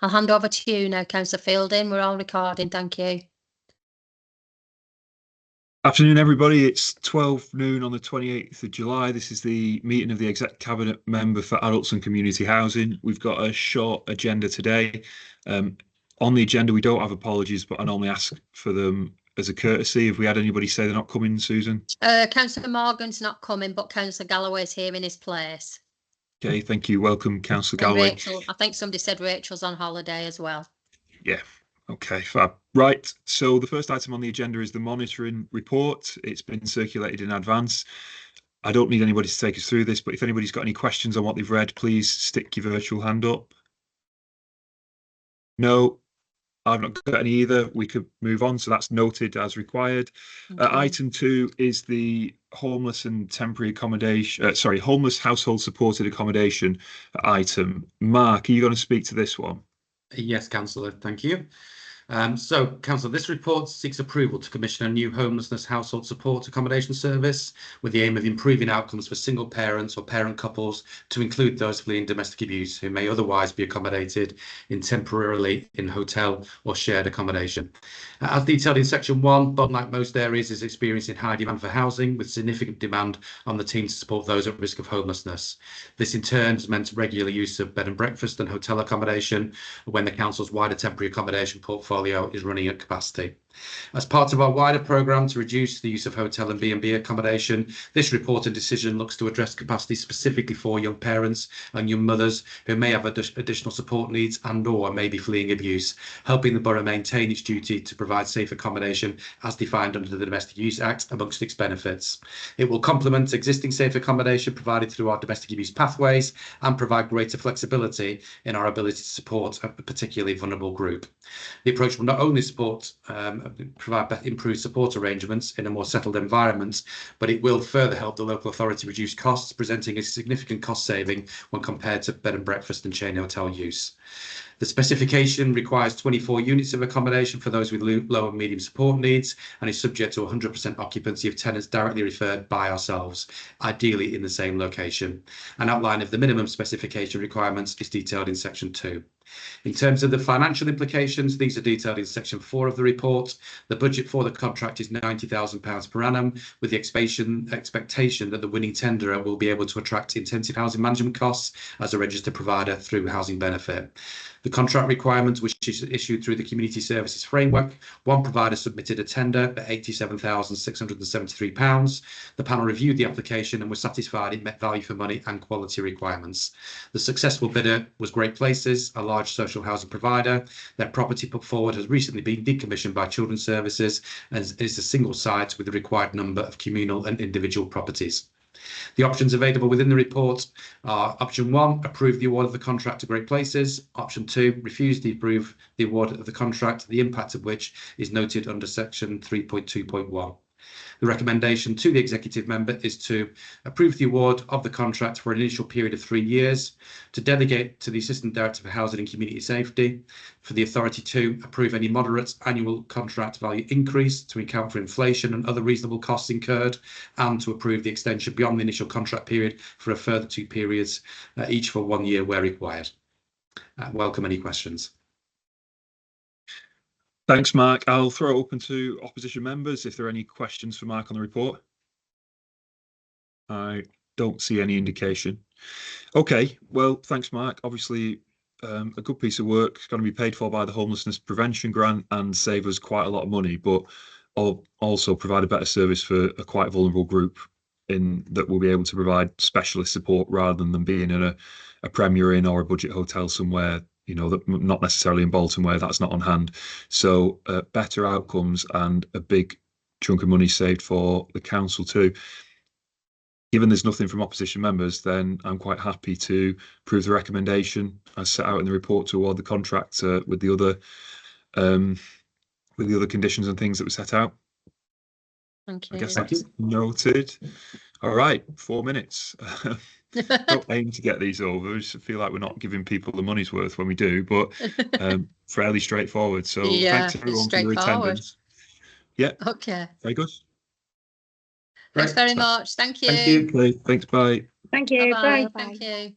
I'll hand over to you now, Councillor Fielding. We're all recording. Thank you. Afternoon, everybody. It's 12 noon on the 28th of July. This is the meeting of the Exec Cabinet Member for Adults and Community Housing. We've got a short agenda today. On the agenda, we don't have apologies, but I normally ask for them as a courtesy. Have we had anybody say they're not coming, Susan? Councillor Morgan's not coming, but Councillor Galloway's here in his place. Okay, thank you. Welcome, Councillor And Galloway. Rachel, I think somebody said Rachel's on holiday as well. Yeah. Okay, fab. Right, so the first item on the agenda is the monitoring report. It's been circulated in advance. I don't need anybody to take us through this, but if anybody's got any questions on what they've read, please stick your virtual hand up. No, I've not got any either. We could move on, so that's noted as required. Okay. Item 2 is the homeless and temporary accommodation, homeless household supported accommodation item. Mark, are you going to speak to this one? Yes, Councillor, thank you. So, Councillor, this report seeks approval to commission a new homelessness household support accommodation service with the aim of improving outcomes for single parents or parent couples, to include those fleeing domestic abuse who may otherwise be accommodated temporarily in hotel or shared accommodation. As detailed in section 1, Bolton, like most areas, is experiencing high demand for housing, with significant demand on the team to support those at risk of homelessness. This in turn has meant regular use of bed and breakfast and hotel accommodation when the council's wider temporary accommodation portfolio is running at capacity. As part of our wider programme to reduce the use of hotel and B&B accommodation, this report and decision looks to address capacity specifically for young parents and young mothers who may have additional support needs and/or may be fleeing abuse, helping the borough maintain its duty to provide safe accommodation as defined under the Domestic Abuse Act, amongst its benefits. It will complement existing safe accommodation provided through our domestic abuse pathways and provide greater flexibility in our ability to support a particularly vulnerable group. The approach will not only provide improved support arrangements in a more settled environment, but it will further help the local authority reduce costs, presenting a significant cost saving when compared to bed and breakfast and chain hotel use. The specification requires 24 units of accommodation for those with low and medium support needs, and is subject to 100% occupancy of tenants directly referred by ourselves, ideally in the same location. An outline of the minimum specification requirements is detailed in section 2. In terms of the financial implications, these are detailed in section 4 of the report. The budget for the contract is £90,000 per annum, with the expectation that the winning tenderer will be able to attract intensive housing management costs as a registered provider through housing benefit. The contract requirements, which is issued through the Community Services Framework, one provider submitted a tender at £87,673. The panel reviewed the application and was satisfied it met value for money and quality requirements. The successful bidder was Great Places, a large social housing provider. Their property put forward has recently been decommissioned by Children's Services and is a single site with the required number of communal and individual properties. The options available within the report are: option 1, approve the award of the contract to Great Places; option 2, refuse to approve the award of the contract, the impact of which is noted under section 3.2.1. The recommendation to the executive member is to approve the award of the contract for an initial period of 3 years, to delegate to the Assistant Director for Housing and Community Safety for the authority to approve any moderate annual contract value increase to account for inflation and other reasonable costs incurred, and to approve the extension beyond the initial contract period for a further 2 periods, each for 1 year where required. Welcome any questions. Thanks, Mark. I'll throw it open to opposition members if there are any questions for Mark on the report. I don't see any indication. Okay, well, thanks, Mark. Obviously, a good piece of work. It's going to be paid for by the Homelessness Prevention Grant and save us quite a lot of money, but also provide a better service for a quite vulnerable group in that we'll be able to provide specialist support rather than being in a Premier Inn or a budget hotel somewhere, you know, that not necessarily in Bolton where that's not on hand. So better outcomes and a big chunk of money saved for the council too. Given there's nothing from opposition members, then I'm quite happy to approve the recommendation as set out in the report to award the contract with the other conditions and things that were set out. Thank you. I guess that's noted. All right, 4 minutes. Don't aim to get these over. I just feel like we're not giving people the money's worth when we do, but fairly straightforward. So yeah, thanks everyone for your attendance. Yeah. Okay. Very good. Thanks very much. Thank you. Thank you. Okay, thanks. Bye. Thank you. Bye-bye. Bye. Thank you.